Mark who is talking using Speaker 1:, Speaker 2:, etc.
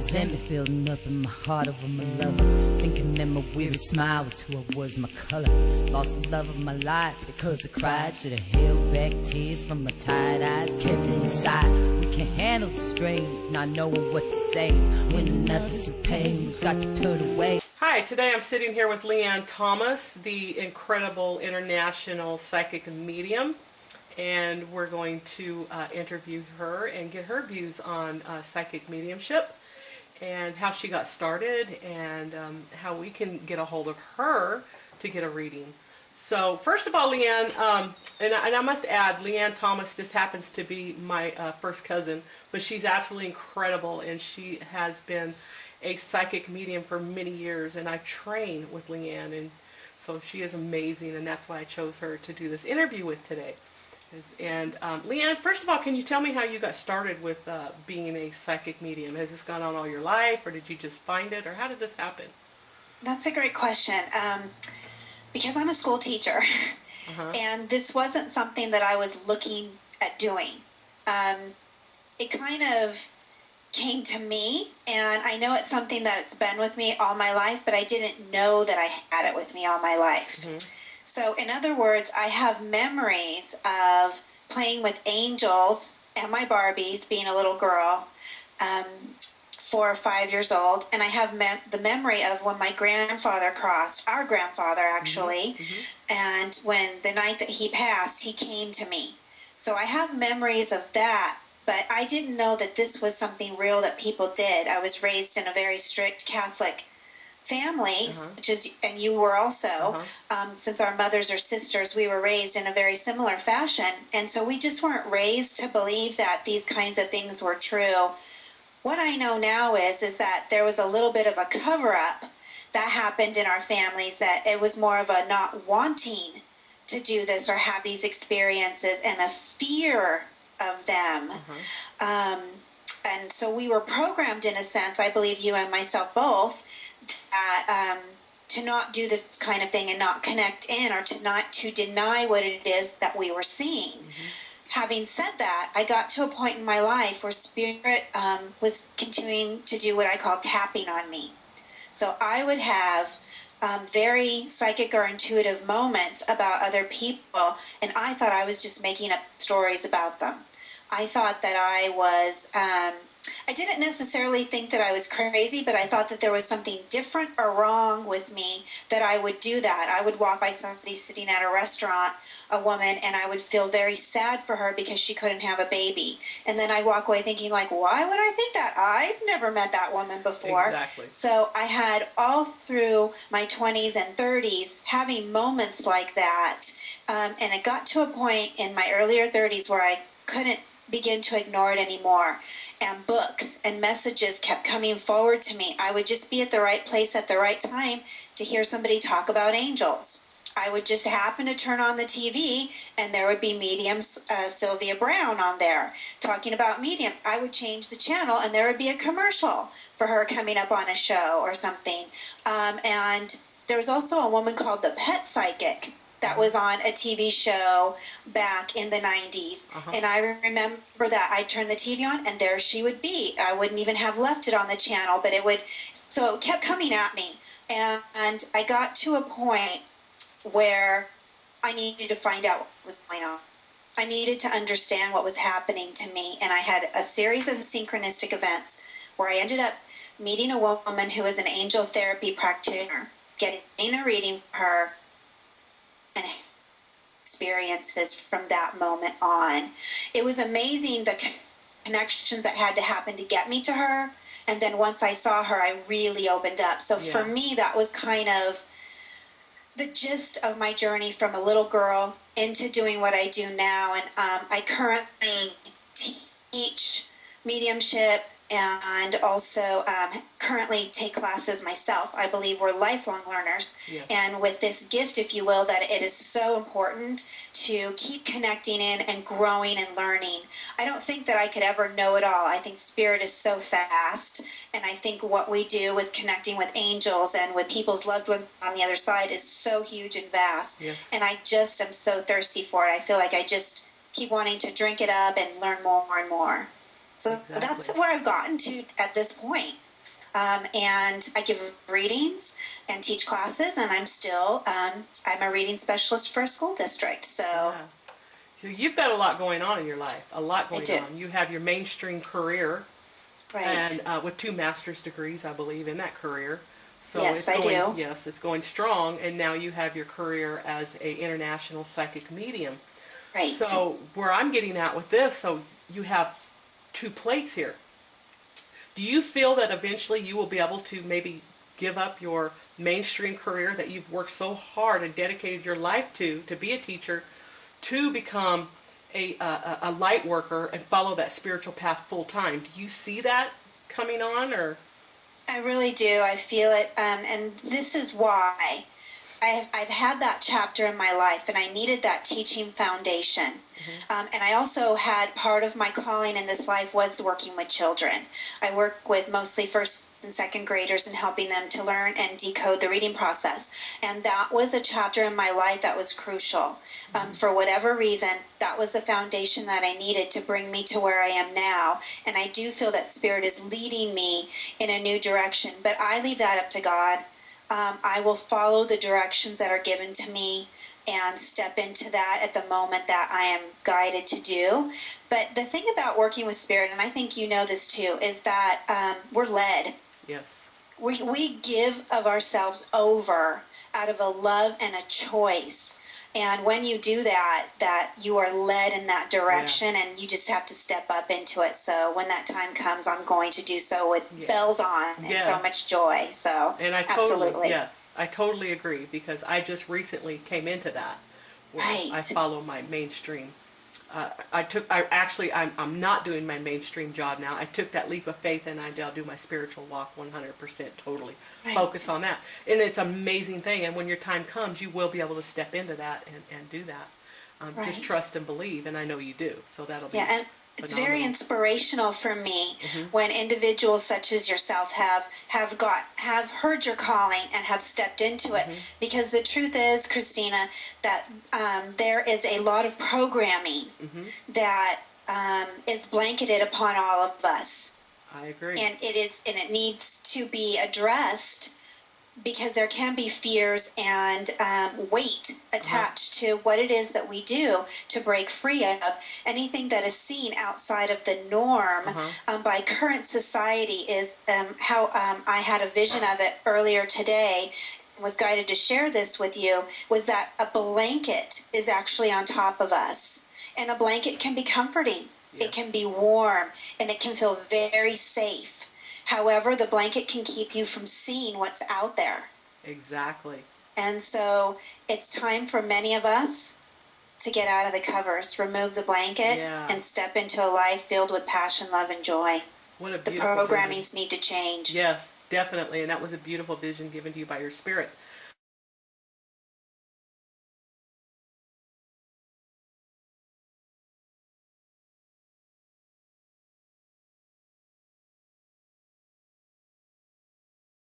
Speaker 1: resentment building up in my heart over my lover. Thinking that my weary smile was who I was, my color. Lost the love of my life because I cried. Should have held back tears from my tired eyes, kept it inside. We can't handle the strain, not knowing what to say. When another's in pain, we got to turn away.
Speaker 2: Hi, today I'm sitting here with Leanne Thomas, the incredible international psychic medium. And we're going to interview her and get her views on psychic mediumship and how she got started and how we can get a hold of her to get a reading. So first of all, Leanne, and I must add, Leanne Thomas just happens to be my first cousin, but she's absolutely incredible, and she has been a psychic medium for many years, and I train with Leanne, and so she is amazing, and that's why I chose her to do this interview with today. And Leanne, first of all, can you tell me how you got started with being a psychic medium? Has this gone on all your life, or did you just find it, or how did this happen?
Speaker 3: That's a great question. Because I'm a school teacher, and this wasn't something that I was looking at doing. It kind of came to me, and I know it's something that it's been with me all my life, but I didn't know that I had it with me all my life. So in other words, I have memories of playing with angels and my Barbies, being a little girl, 4 or 5 years old, and I have the memory of when my grandfather crossed, our grandfather actually, and when the night that he passed, he came to me. So I have memories of that, but I didn't know that this was something real that people did. I was raised in a very strict Catholic family, which is, and you were also, since our mothers are sisters, we were raised in a very similar fashion, and so we just weren't raised to believe that these kinds of things were true. What I know now is that there was a little bit of a cover-up that happened in our families, that it was more of a not wanting to do this or have these experiences and a fear of them. And so we were programmed, in a sense, I believe you and myself both, that to not do this kind of thing and not connect in, or to deny what it is that we were seeing. Having said that, I got to a point in my life where Spirit was continuing to do what I call tapping on me. So I would have very psychic or intuitive moments about other people, and I thought I was just making up stories about them. I thought that I was, I didn't necessarily think that I was crazy, but I thought that there was something different or wrong with me that I would do that. I would walk by somebody sitting at a restaurant, a woman, and I would feel very sad for her because she couldn't have a baby. And then I'd walk away thinking, like, why would I think that? I've never met that woman before.
Speaker 2: Exactly.
Speaker 3: So I had all through my 20s and 30s having moments like that. And it got to a point in my earlier 30s where I couldn't begin to ignore it anymore. And books and messages kept coming forward to me. I would just be at the right place at the right time to hear somebody talk about angels. I would just happen to turn on the TV, and there would be medium Sylvia Brown on there talking about medium. I would change the channel, and there would be a commercial for her coming up on a show or something. And there was also a woman called the Pet Psychic that was on a TV show back in the 90s. And I remember that I'd turn the TV on, and there she would be. I wouldn't even have left it on the channel, but it would, so it kept coming at me. And I got to a point where I needed to find out what was going on. I needed to understand what was happening to me, and I had a series of synchronistic events where I ended up meeting a woman who was an angel therapy practitioner, getting a reading for her, and experiences from that moment on. It was amazing the connections that had to happen to get me to her, and then once I saw her, I really opened up. So for me, that was kind of the gist of my journey from a little girl into doing what I do now. And I currently teach mediumship and also currently take classes myself. I believe we're lifelong learners. And with this gift, if you will, that it is so important to keep connecting in and growing and learning. I don't think that I could ever know it all. I think Spirit is so fast, and I think what we do with connecting with angels and with people's loved ones on the other side is so huge and vast. And I just am so thirsty for it. I feel like I just keep wanting to drink it up and learn more and more. So that's where I've gotten to at this point. And I give readings and teach classes, and I'm still I'm a reading specialist for a school district. So,
Speaker 2: yeah. So you've got a lot going on in your life, a lot going
Speaker 3: I do.
Speaker 2: on. You have your mainstream career,
Speaker 3: Right.
Speaker 2: and with 2 master's degrees, I believe, in that career. So
Speaker 3: Yes,
Speaker 2: it's
Speaker 3: I
Speaker 2: going,
Speaker 3: do.
Speaker 2: Yes, it's going strong, and now you have your career as a international psychic medium.
Speaker 3: Right.
Speaker 2: So where I'm getting at with this, so you have 2 plates here. Do you feel that eventually you will be able to maybe give up your mainstream career that you've worked so hard and dedicated your life to be a teacher, to become a light worker and follow that spiritual path full time? Do you see that coming on, or?
Speaker 3: I really do. I feel it. And this is why I've had that chapter in my life, and I needed that teaching foundation. And I also had part of my calling in this life was working with children. I work with mostly first and second graders and helping them to learn and decode the reading process. And that was a chapter in my life that was crucial. For whatever reason, that was the foundation that I needed to bring me to where I am now. And I do feel that Spirit is leading me in a new direction. But I leave that up to God. I will follow the directions that are given to me and step into that at the moment that I am guided to do. But the thing about working with Spirit, and I think you know this too, is that we're led.
Speaker 2: Yes.
Speaker 3: We give of ourselves over out of a love and a choice. And when you do that you are led in that direction, and you just have to step up into it. So when that time comes, I'm going to do so with bells on and so much joy. So
Speaker 2: And I
Speaker 3: absolutely.
Speaker 2: I totally agree, because I just recently came into that, where
Speaker 3: Right.
Speaker 2: I follow my mainstream. I'm not doing my mainstream job now. I took that leap of faith, and I'll do my spiritual walk 100%, totally.
Speaker 3: Right.
Speaker 2: Focus on that. And it's an amazing thing, and when your time comes, you will be able to step into that and do that.
Speaker 3: Right.
Speaker 2: Just trust and believe, and I know you do. So that'll be
Speaker 3: And it's very
Speaker 2: phenomenal.
Speaker 3: inspirational for me when individuals such as yourself have heard your calling and have stepped into it. Because the truth is, Christina, that there is a lot of programming that is blanketed upon all of us,
Speaker 2: I agree.
Speaker 3: and it needs to be addressed, because there can be fears and weight attached to what it is that we do to break free of anything that is seen outside of the norm by current society. Is how I had a vision of it earlier today, was guided to share this with you, was that a blanket is actually on top of us. And a blanket can be comforting.
Speaker 2: Yes.
Speaker 3: It can be warm, and it can feel very safe. However, the blanket can keep you from seeing what's out there.
Speaker 2: Exactly.
Speaker 3: And so it's time for many of us to get out of the covers, remove the blanket, and step into a life filled with passion, love, and joy.
Speaker 2: What a
Speaker 3: The
Speaker 2: beautiful
Speaker 3: programmings
Speaker 2: vision.
Speaker 3: need to change.
Speaker 2: Yes, definitely. And that was a beautiful vision given to you by your Spirit.